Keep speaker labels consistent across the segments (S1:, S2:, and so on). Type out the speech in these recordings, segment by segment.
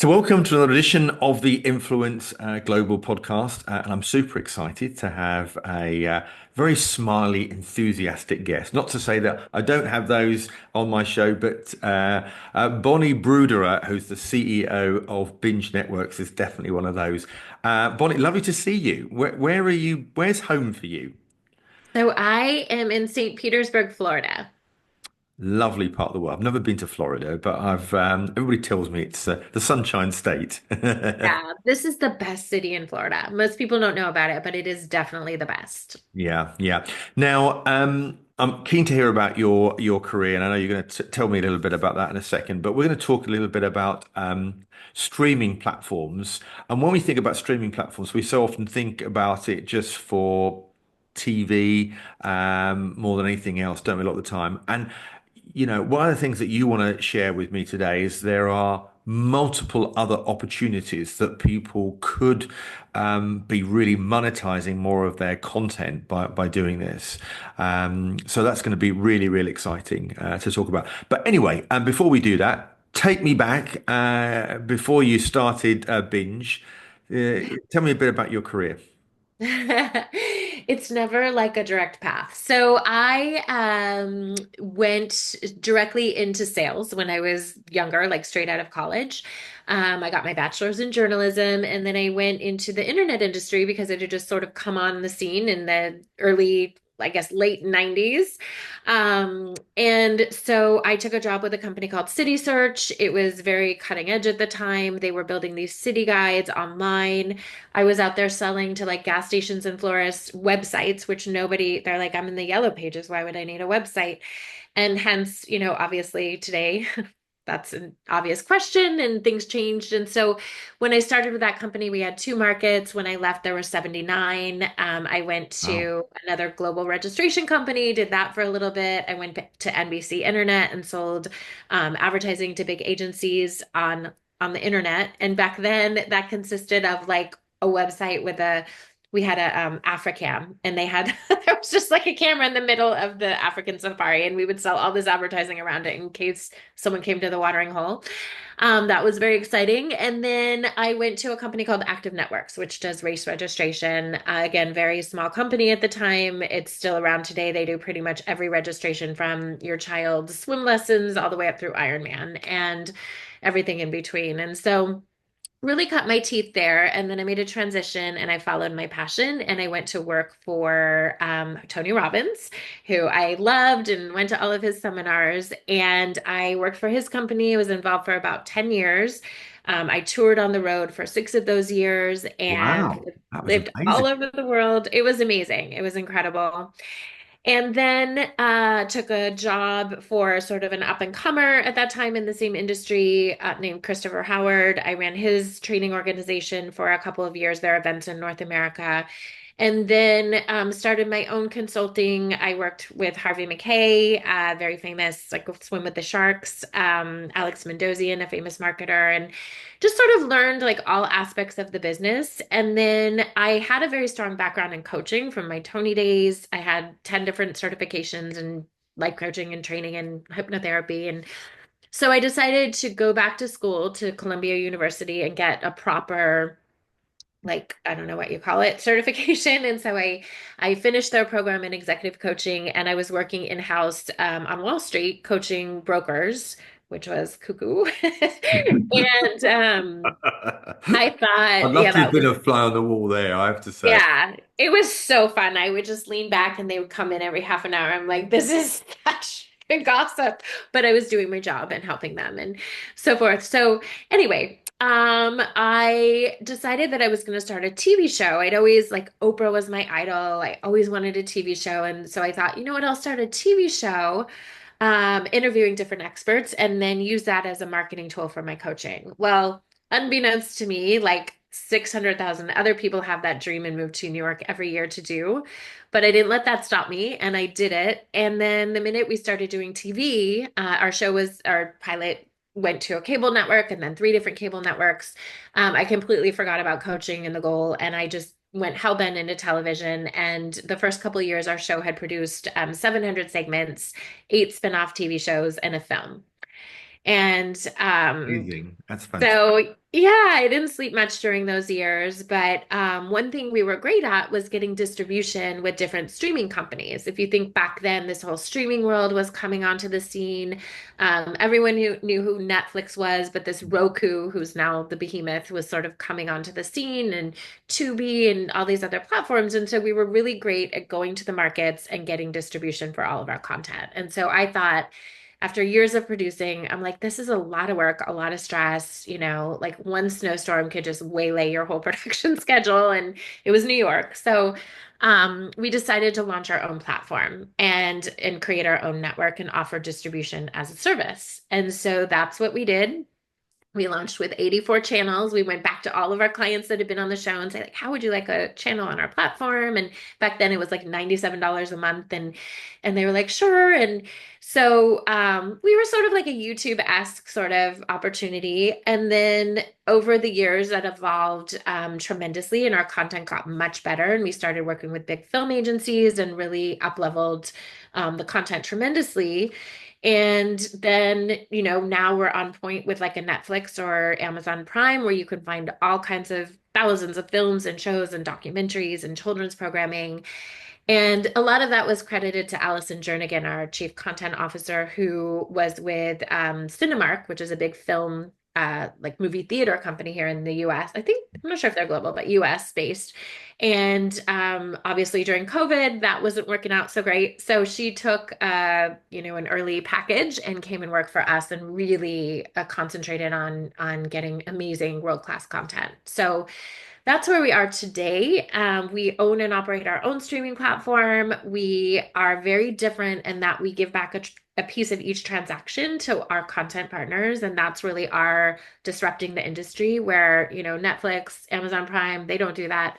S1: So, welcome to another edition of the Influence Global podcast. And I'm super excited to have a very smiley, enthusiastic guest. Not to say that I don't have those on my show, but Bonnie Bruderer, who's the CEO of Binge Networks, is definitely one of those. Bonnie, lovely to see you. Where are you? Where's home for you?
S2: So I am in St. Petersburg, Florida.
S1: Lovely part of the world. I've never been to Florida, but I've everybody tells me it's the Sunshine State.
S2: Yeah, this is the best city in Florida. Most people don't know about it, but it is definitely the best.
S1: Yeah, yeah. Now, I'm keen to hear about your career, and I know you're going to tell me a little bit about that in a second. But we're going to talk a little bit about streaming platforms. And when we think about streaming platforms, we so often think about it just for TV, more than anything else, don't we, a lot of the time? And one of the things that you want to share with me today is there are multiple other opportunities that people could be really monetizing more of their content by doing this. So that's going to be really, really exciting to talk about. But anyway, before we do that, take me back before you started Binge. Tell me a bit about your career.
S2: It's never like a direct path. So I went directly into sales when I was younger, like straight out of college. I got my bachelor's in journalism, and then I went into the internet industry because it had just sort of come on the scene in the early, I guess, late 90s. And so I took a job with a company called City Search. It was very cutting edge at the time. They were building these city guides online. I was out there selling to like gas stations and florists websites, which nobody, they're like, I'm in the yellow pages. Why would I need a website? And hence, obviously today that's an obvious question and things changed. And so when I started with that company, we had two markets. When I left, there were 79. I went
S1: Wow.
S2: to another global registration company, did that for a little bit. I went to NBC Internet and sold advertising to big agencies on the internet. And back then, that consisted of like a website with we had a Africam, and they had there was just like a camera in the middle of the African safari, and we would sell all this advertising around it in case someone came to the watering hole. That was very exciting. And then I went to a company called Active Networks, which does race registration. Again, very small company at the time. It's still around today. They do pretty much every registration from your child's swim lessons all the way up through Ironman and everything in between. And so really cut my teeth there. And then I made a transition and I followed my passion and I went to work for Tony Robbins, who I loved and went to all of his seminars. And I worked for his company. I was involved for about 10 years. I toured on the road for 6 of those years and
S1: Wow. That was
S2: lived all
S1: amazing.
S2: over the world. It was amazing. It was incredible. And then took a job for sort of an up and comer at that time in the same industry named Christopher Howard. I ran his training organization for a couple of years, their events in North America. And then started my own consulting. I worked with Harvey McKay, very famous, like Swim with the Sharks, Alex Mendozian, a famous marketer, and just sort of learned like all aspects of the business. And then I had a very strong background in coaching from my Tony days. I had 10 different certifications in life coaching and training and hypnotherapy. And so I decided to go back to school to Columbia University and get a proper like I don't know what you call it certification. And so I finished their program in executive coaching, and I was working in-house on Wall Street coaching brokers, which was cuckoo. And I
S1: I'd
S2: thought,
S1: love
S2: yeah,
S1: to have
S2: that
S1: been
S2: was
S1: a fly on the wall there, I have to say.
S2: yeah, it was so fun. I would just lean back and they would come in every half an hour. I'm like, this is such gossip, but I was doing my job and helping them and so forth. So anyway, I decided that I was going to start a TV show. I'd always like Oprah was my idol. I always wanted a TV show. And so I thought, you know what, I'll start a TV show, interviewing different experts and then use that as a marketing tool for my coaching. Well, unbeknownst to me, like 600,000 other people have that dream and move to New York every year to do. But I didn't let that stop me and I did it. And then the minute we started doing TV, our pilot went to a cable network and then 3 different cable networks. I completely forgot about coaching and the goal. And I just went hellbent into television. And the first couple of years, our show had produced 700 segments, 8 spin-off TV shows, and a film. And
S1: Amazing. That's fantastic.
S2: so Yeah, I didn't sleep much during those years, but one thing we were great at was getting distribution with different streaming companies. If you think back then, this whole streaming world was coming onto the scene. Everyone knew who Netflix was, but this Roku, who's now the behemoth, was sort of coming onto the scene, and Tubi and all these other platforms. And so we were really great at going to the markets and getting distribution for all of our content. And so I thought, after years of producing, I'm like, this is a lot of work, a lot of stress. Like one snowstorm could just waylay your whole production schedule. And it was New York. So we decided to launch our own platform and create our own network and offer distribution as a service. And so that's what we did. We launched with 84 channels. We went back to all of our clients that had been on the show and say, like, how would you like a channel on our platform? And back then it was like $97 a month. And they were like, sure. And so we were sort of like a YouTube-esque sort of opportunity. And then over the years that evolved tremendously and our content got much better. And we started working with big film agencies and really up-leveled the content tremendously. And then, now we're on point with like a Netflix or Amazon Prime where you can find all kinds of thousands of films and shows and documentaries and children's programming. And a lot of that was credited to Allison Jernigan, our chief content officer, who was with Cinemark, which is a big film, like movie theater company here in the US. I'm not sure if they're global, but US based. And obviously during COVID, that wasn't working out so great. So she took, an early package and came and worked for us and really concentrated on getting amazing world-class content. So that's where we are today. We own and operate our own streaming platform. We are very different in that we give back a piece of each transaction to our content partners. And that's really our disrupting the industry where, Netflix, Amazon Prime, they don't do that.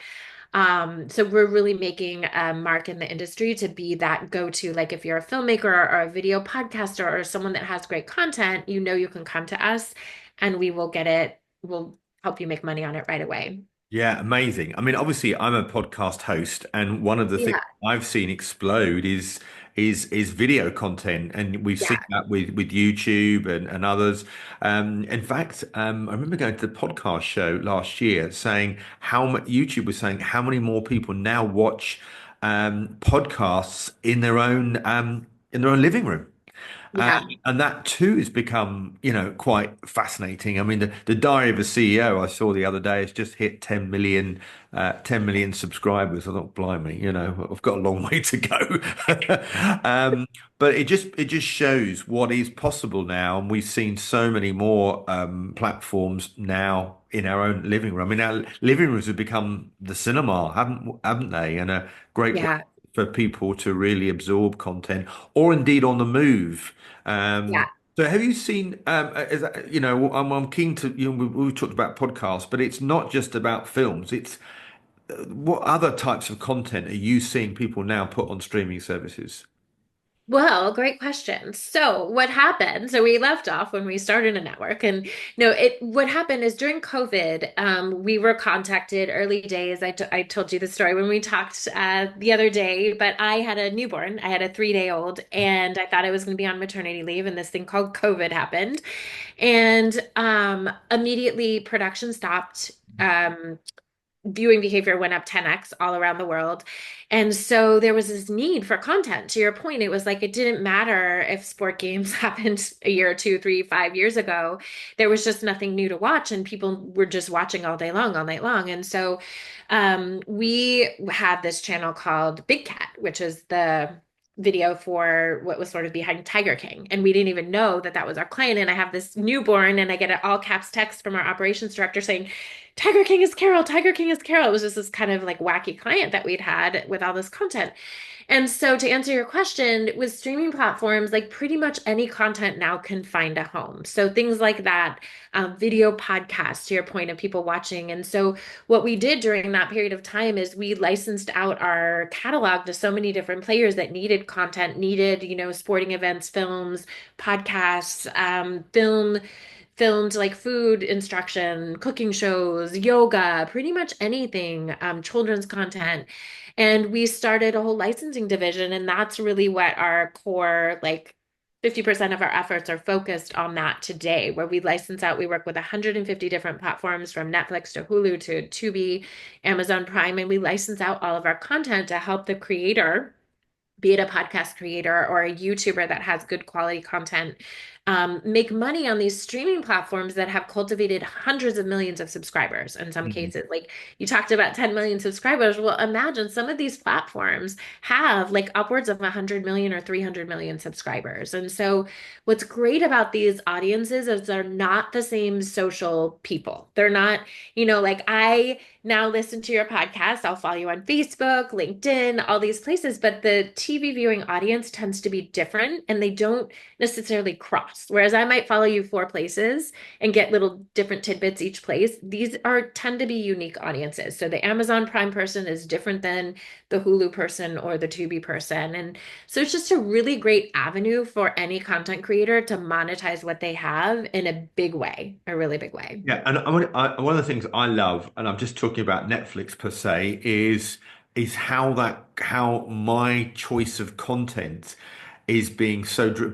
S2: So we're really making a mark in the industry to be that go-to. Like if you're a filmmaker or a video podcaster or someone that has great content, you can come to us and we will get it. We'll help you make money on it right away.
S1: Yeah, amazing. I mean, obviously, I'm a podcast host, and one of the things
S2: Yeah.
S1: I've seen explode is video content, and we've
S2: Yeah.
S1: seen that with YouTube and others. In fact, I remember going to the podcast show last year, saying how much YouTube was saying how many more people now watch podcasts in their own living room.
S2: Yeah.
S1: And that too has become, quite fascinating. I mean, the Diary of a CEO I saw the other day has just hit 10 million, 10 million subscribers. I thought, blimey, I've got a long way to go. But it just shows what is possible now, and we've seen so many more platforms now in our own living room. I mean, our living rooms have become the cinema, haven't they? And a great way
S2: Yeah.
S1: for people to really absorb content, or indeed on the move.
S2: Yeah.
S1: So have you seen, I'm keen to, we talked about podcasts, but it's not just about films. It's what other types of content are you seeing people now put on streaming services?
S2: Well, great question. So, what happened? So, we left off when we started a network, and no, it what happened is during COVID, we were contacted early days. I told you the story when we talked the other day, but I had a newborn. I had a 3-day old, and I thought I was going to be on maternity leave, and this thing called COVID happened, and immediately production stopped. Viewing behavior went up 10x all around the world. And so there was this need for content. To your point, it was like it didn't matter if sport games happened a year, 2, 3, 5 years ago. There was just nothing new to watch, and people were just watching all day long, all night long. And so we had this channel called Big Cat, which is the video for what was sort of behind Tiger King. And we didn't even know that that was our client. And I have this newborn, and I get an all caps text from our operations director saying, Tiger King is Carol, Tiger King is Carol. It was just this kind of like wacky client that we'd had with all this content. And so to answer your question, with streaming platforms, like pretty much any content now can find a home. So things like that, video podcasts, to your point of people watching. And so what we did during that period of time is we licensed out our catalog to so many different players that needed content, needed, sporting events, films, podcasts, filmed like food instruction, cooking shows, yoga, pretty much anything, children's content. And we started a whole licensing division, and that's really what our core like 50% of our efforts are focused on that today, where we license out, we work with 150 different platforms from Netflix to Hulu to Tubi, Amazon Prime, and we license out all of our content to help the creator, be it a podcast creator or a YouTuber that has good quality content, make money on these streaming platforms that have cultivated hundreds of millions of subscribers in some
S1: Mm.
S2: cases. Like you talked about 10 million subscribers. Well, imagine some of these platforms have like upwards of 100 million or 300 million subscribers. And so, what's great about these audiences is they're not the same social people. They're not, like I now listen to your podcast. I'll follow you on Facebook, LinkedIn, all these places, but the TV viewing audience tends to be different and they don't necessarily cross. Whereas I might follow you four places and get little different tidbits each place. These are tend to be unique audiences. So the Amazon Prime person is different than the Hulu person or the Tubi person. And so it's just a really great avenue for any content creator to monetize what they have in a big way, a really big way.
S1: Yeah, and one of the things I love, and I'm just talking about Netflix per se, is how my choice of content is being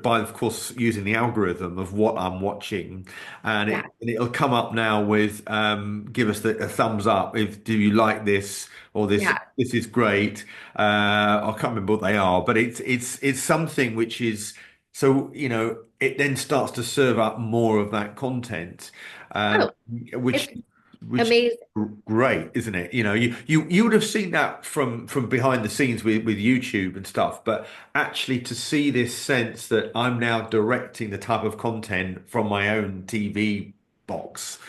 S1: by, of course, using the algorithm of what I'm watching,
S2: Yeah.
S1: and it'll come up now with give us a thumbs up if do you like this or
S2: Yeah.
S1: this is great. I can't remember what they are, but it's something which is so it then starts to serve up more of that content, um,
S2: Oh,
S1: which
S2: it's
S1: which
S2: amazing.
S1: great, isn't it? You would have seen that from behind the scenes with YouTube and stuff, but actually to see this sense that I'm now directing the type of content from my own TV box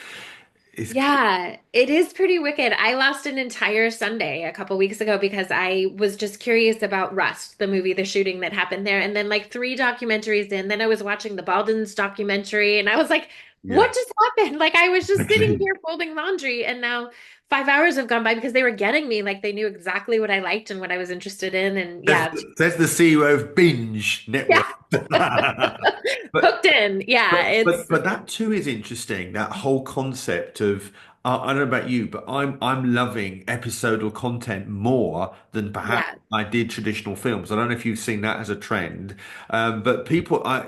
S1: is
S2: Yeah, it is pretty wicked. I lost an entire Sunday a couple weeks ago because I was just curious about Rust, the movie, the shooting that happened there. And then, like, three documentaries in, then I was watching the Baldwin's documentary and I was like,
S1: yeah.
S2: what just happened? Like, I was just sitting here folding laundry and now 5 hours have gone by because they were getting me. Like, they knew exactly what I liked and what I was interested in. And
S1: That's
S2: yeah,
S1: that's the CEO of Binge
S2: yeah,
S1: Network. But
S2: hooked in. Yeah,
S1: but that too is interesting. That whole concept of I don't know about you, but I'm loving episodal content more than perhaps
S2: yeah,
S1: I did traditional films. I don't know if you've seen that as a trend, but people, what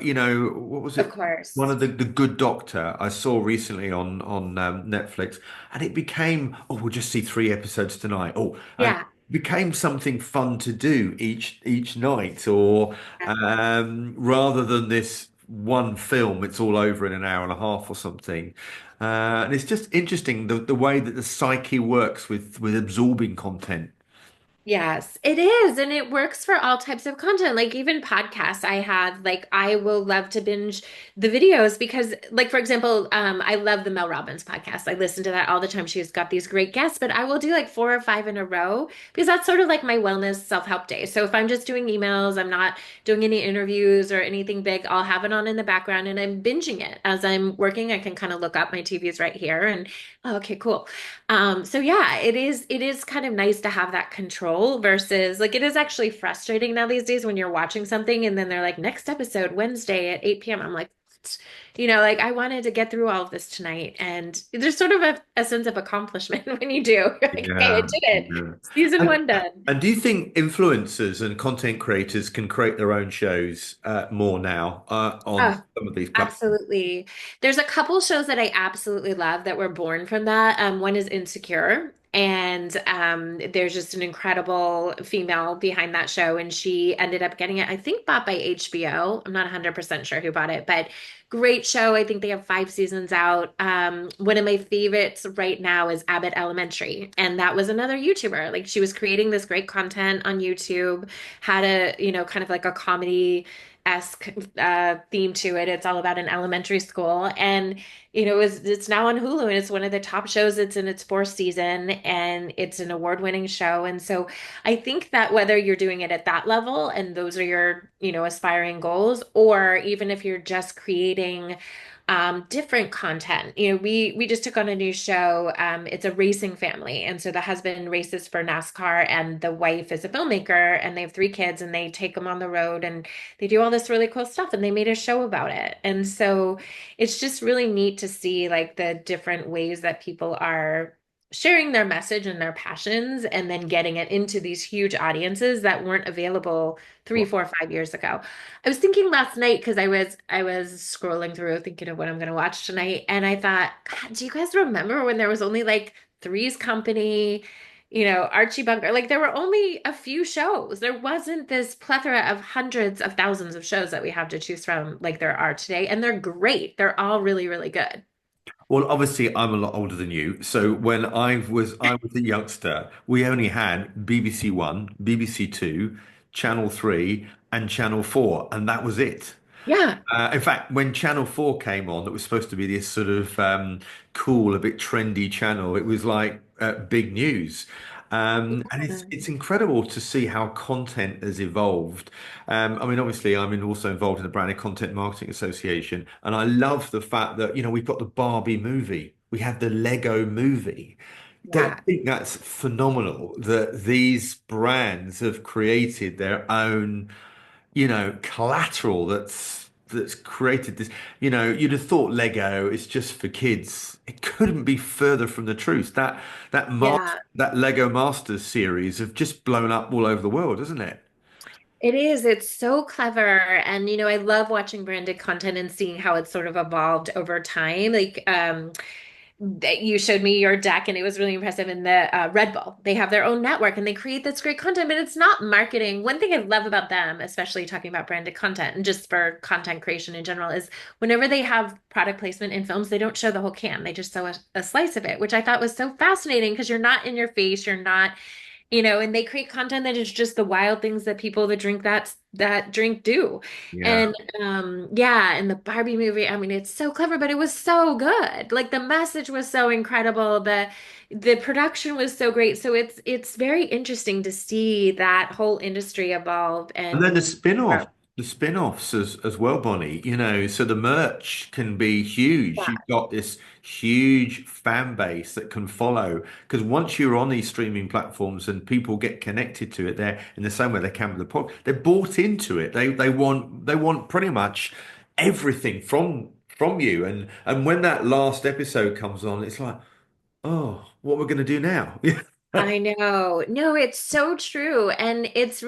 S1: was
S2: of
S1: it? One
S2: course.
S1: of the Good Doctor I saw recently on Netflix, and it became we'll just see three episodes tonight. And
S2: Yeah.
S1: became something fun to do each night, or rather than this one film, it's all over in an hour and a half or something. And it's just interesting the way that the psyche works with absorbing content.
S2: Yes, it is. And it works for all types of content. Like even podcasts I have, like I will love to binge the videos because like for example, I love the Mel Robbins podcast. I listen to that all the time. She's got these great guests, but I will do like four or five in a row because that's sort of like my wellness self-help day. So if I'm just doing emails, I'm not doing any interviews or anything big, I'll have it on in the background and I'm binging it as I'm working. I can kind of look up, my TV is right here and oh, okay, cool. So yeah, it is kind of nice to have that control versus like it is actually frustrating now these days when you're watching something and then they're like next episode Wednesday at 8 p.m. I'm like, what? Like I wanted to get through all of this tonight. And there's sort of a sense of accomplishment when you do. You're like, okay, I
S1: Yeah,
S2: did it.
S1: yeah.
S2: Season
S1: And,
S2: one done.
S1: and do you think influencers and content creators can create their own shows more now on
S2: Oh,
S1: some of these platforms?
S2: absolutely. There's a couple shows that I absolutely love that were born from that. One is Insecure, and there's just an incredible female behind that show, and she ended up getting it, I think, bought by HBO. I'm not 100% sure who bought it, but great show. I think they have 5 seasons out. One of my favorites right now is Abbott Elementary, and that was another YouTuber. Like she was creating this great content on YouTube, had a, kind of like a comedy esque theme to it. It's all about an elementary school, and it's now on Hulu, and it's one of the top shows. It's in its fourth season, and it's an award-winning show. And so, I think that whether you're doing it at that level, and those are your aspiring goals, or even if you're just creating different content. We just took on a new show. It's a racing family, and so the husband races for NASCAR, and the wife is a filmmaker, and they have 3 kids, and they take them on the road, and they do all this really cool stuff, and they made a show about it. And so it's just really neat to see like the different ways that people are sharing their message and their passions and then getting it into these huge audiences that weren't available three,
S1: Well,
S2: 4, 5 years ago. I was thinking last night because I was scrolling through thinking of what I'm gonna watch tonight, and I thought, God, do you guys remember when there was only like Three's Company, Archie Bunker? Like there were only a few shows. There wasn't this plethora of hundreds of thousands of shows that we have to choose from like there are today, and they're great. They're all really, really good.
S1: well, obviously, I'm a lot older than you. So when I was a youngster, we only had BBC One, BBC Two, Channel Three, and Channel Four, and that was it.
S2: Yeah.
S1: In fact, when Channel 4 came on, that was supposed to be this sort of cool, a bit trendy channel, it was like big news. And it's incredible to see how content has evolved. I mean, obviously, also involved in the Branded Content Marketing Association, and I love the fact that, we've got the Barbie movie, we have the Lego movie. Don't
S2: Yeah.
S1: you think that's phenomenal that these brands have created their own collateral that's created this. You'd have thought Lego is just for kids. It couldn't be further from the truth.
S2: Yeah.
S1: That Lego Masters series have just blown up all over the world, isn't it?
S2: It is. It's so clever. And, I love watching branded content and seeing how it's sort of evolved over time. Like, that you showed me your deck and it was really impressive in the Red Bull. They have their own network and they create this great content, but it's not marketing. One thing I love about them, especially talking about branded content and just for content creation in general, is whenever they have product placement in films, they don't show the whole can. They just show a slice of it, which I thought was so fascinating because you're not in your face, you're not and they create content that is just the wild things that people that drink that drink do.
S1: Yeah.
S2: And yeah, and the Barbie movie, I mean, it's so clever, but it was so good. Like the message was so incredible, the production was so great. So it's very interesting to see that whole industry evolve
S1: And then
S2: and grow.
S1: the spin-offs as well, Bonnie, so the merch can be huge.
S2: Yeah,
S1: You've got this huge fan base that can follow. Because once you're on these streaming platforms and people get connected to it, they're in the same way they can with the pod, they're bought into it. They want pretty much everything from you. And when that last episode comes on, it's like, oh, what we're gonna do now?
S2: I know. No, it's so true. And it's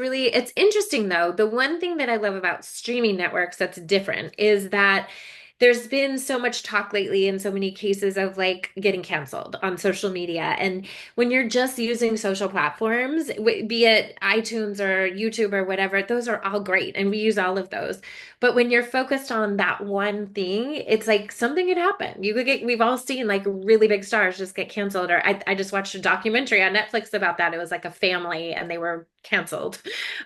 S2: interesting though. The one thing that I love about streaming networks that's different is that there's been so much talk lately in so many cases of like getting canceled on social media. And when you're just using social platforms, be it iTunes or YouTube or whatever, those are all great. And we use all of those. But when you're focused on that one thing, it's like something could happen. We've all seen like really big stars just get canceled. Or I just watched a documentary on Netflix about that. It was like a family and they were canceled.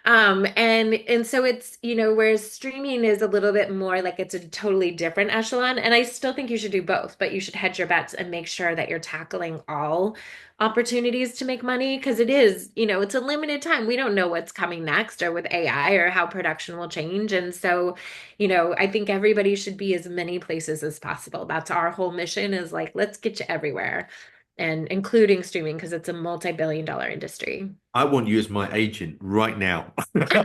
S2: And so it's, whereas streaming is a little bit more like it's a totally different echelon. And I still think you should do both, but you should hedge your bets and make sure that you're tackling all opportunities to make money because it is, it's a limited time. We don't know what's coming next or with AI or how production will change. And so, I think everybody should be as many places as possible. That's our whole mission is like, let's get you everywhere and including streaming because it's a multi-billion-dollar industry.
S1: I want you as my agent right now.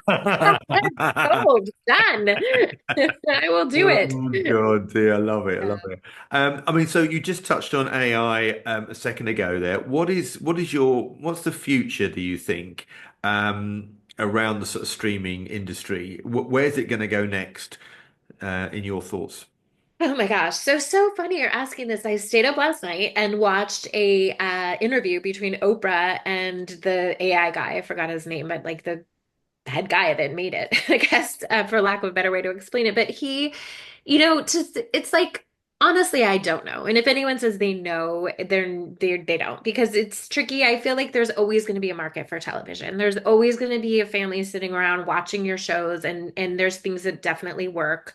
S2: Oh, done. I will do it.
S1: Oh God, dear, I love it. I love it. I mean, so you just touched on AI a second ago there. What's the future, do you think, around the sort of streaming industry? Where's it going to go next, in your thoughts?
S2: Oh my gosh. So funny you're asking this. I stayed up last night and watched a interview between Oprah and the AI guy. I forgot his name, but like the head guy that made it, I guess, for lack of a better way to explain it. But he, just it's like honestly, I don't know. And if anyone says they know, they don't because it's tricky. I feel like there's always going to be a market for television. There's always going to be a family sitting around watching your shows, and there's things that definitely work.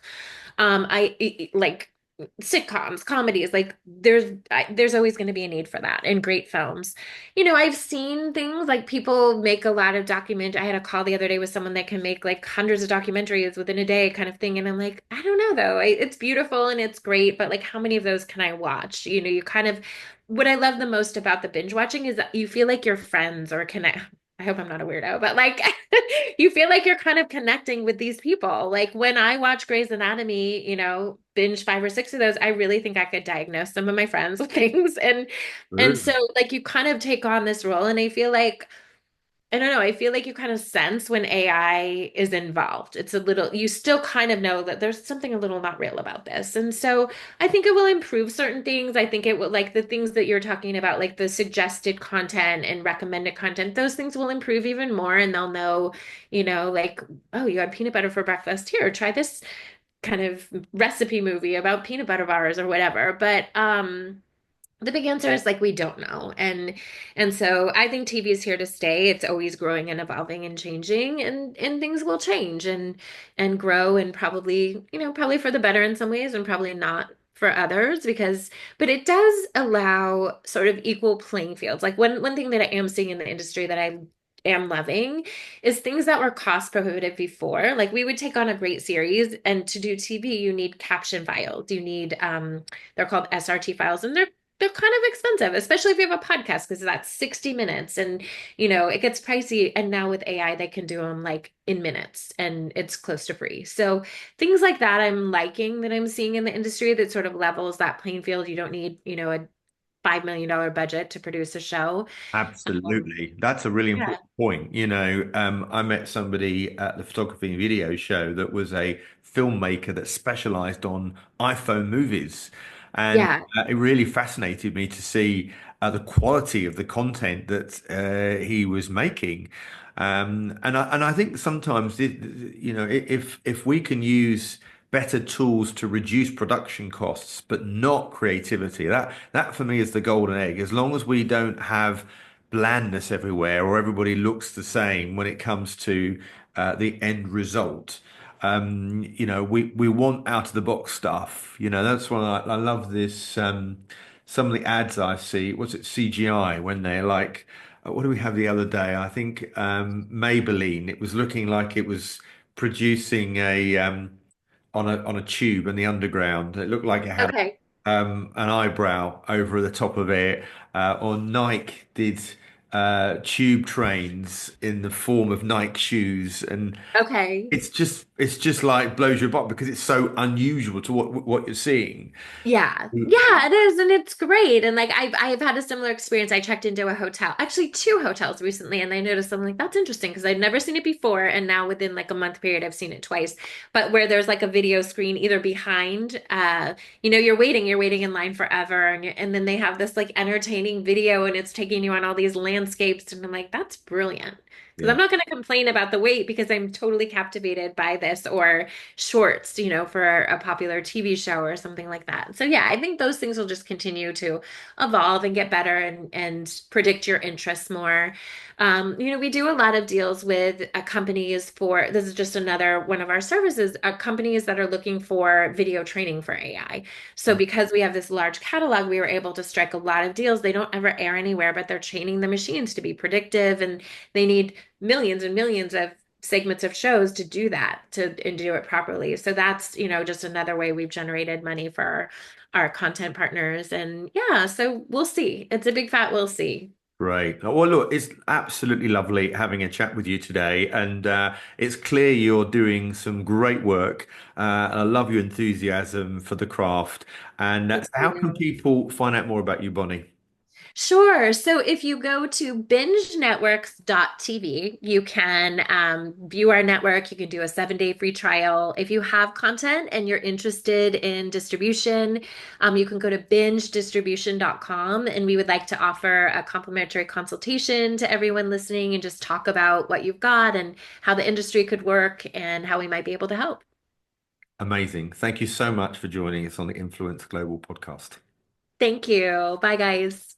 S2: Like sitcoms, comedies, like there's always going to be a need for that and great films. I've seen things like people make a lot of document. I had a call the other day with someone that can make like hundreds of documentaries within a day kind of thing. And I'm like, I don't know though. It's beautiful and it's great, but like how many of those can I watch? You kind of what I love the most about the binge watching is that you feel like you're friends or connect. I hope I'm not a weirdo, but like you feel like you're kind of connecting with these people. Like when I watch Grey's Anatomy, binge 5 or 6 of those, I really think I could diagnose some of my friends with things. And
S1: Really?
S2: so like you kind of take on this role and I don't know. I feel like you kind of sense when AI is involved. It's a little, you still kind of know that there's something a little not real about this. And so I think it will improve certain things. I think it will, like the things that you're talking about, like the suggested content and recommended content, those things will improve even more. And they'll know, like, oh, you had peanut butter for breakfast. Here, try this kind of recipe movie about peanut butter bars or whatever. But the big answer is like we don't know. And so I think TV is here to stay. It's always growing and evolving and changing and things will change and grow and probably, probably for the better in some ways and probably not for others but it does allow sort of equal playing fields. Like one thing that I am seeing in the industry that I am loving is things that were cost prohibitive before. Like we would take on a great series and to do TV, you need caption files. You need they're called SRT files and they're kind of expensive, especially if you have a podcast, because that's 60 minutes and, it gets pricey. And now with AI, they can do them like in minutes and it's close to free. So things like that I'm liking that I'm seeing in the industry that sort of levels that playing field. You don't need, a $5 million budget to produce a show. Um,
S1: Absolutely. That's a really
S2: yeah.
S1: important point. I met somebody at the photography and video show that was a filmmaker that specialized on iPhone movies. And
S2: Yeah.
S1: it really fascinated me to see the quality of the content that he was making. And I think sometimes, if we can use better tools to reduce production costs, but not creativity. That for me is the golden egg. As long as we don't have blandness everywhere or everybody looks the same when it comes to the end result. We want out of the box stuff. That's why I love this. Some of the ads I see, what's it, CGI, when they're like, what do we have the other day? I think Maybelline. It was looking like it was producing a on a tube in the underground. It looked like it had
S2: Okay.
S1: an eyebrow over the top of it. Or Nike did tube trains in the form of Nike shoes, and
S2: Okay.
S1: it's just like blows your butt because it's so unusual to what you're seeing.
S2: Yeah. Yeah, it is. And it's great. And like I've had a similar experience. I checked into a hotel, actually two hotels recently, and I noticed something like that's interesting because I'd never seen it before. And now within like a month period, I've seen it twice. But where there's like a video screen either behind, you're waiting in line forever, and then they have this like entertaining video and it's taking you on all these landscapes. And I'm like, that's brilliant. Because I'm
S1: Yeah.
S2: not going to complain about the wait because I'm totally captivated by this or shorts, for a popular TV show or something like that. So yeah, I think those things will just continue to evolve and get better and predict your interests more. We do a lot of deals with companies for this is just another one of our services, companies that are looking for video training for AI. So because we have this large catalog, we were able to strike a lot of deals. They don't ever air anywhere, but they're training the machines to be predictive and they need millions and millions of segments of shows to do that and do it properly. So that's, just another way we've generated money for our content partners. And yeah, so we'll see. It's a big fat we'll see.
S1: Great. Well, look, it's absolutely lovely having a chat with you today, and it's clear you're doing some great work. And I love your enthusiasm for the craft. And
S2: Thank
S1: how can
S2: you.
S1: people find out more about you, Bonnie?
S2: Sure. So if you go to bingenetworks.tv, you can view our network. You can do a 7-day free trial. If you have content and you're interested in distribution, you can go to bingedistribution.com and we would like to offer a complimentary consultation to everyone listening and just talk about what you've got and how the industry could work and how we might be able to help.
S1: Amazing. Thank you so much for joining us on the Influence Global podcast.
S2: Thank you. Bye, guys.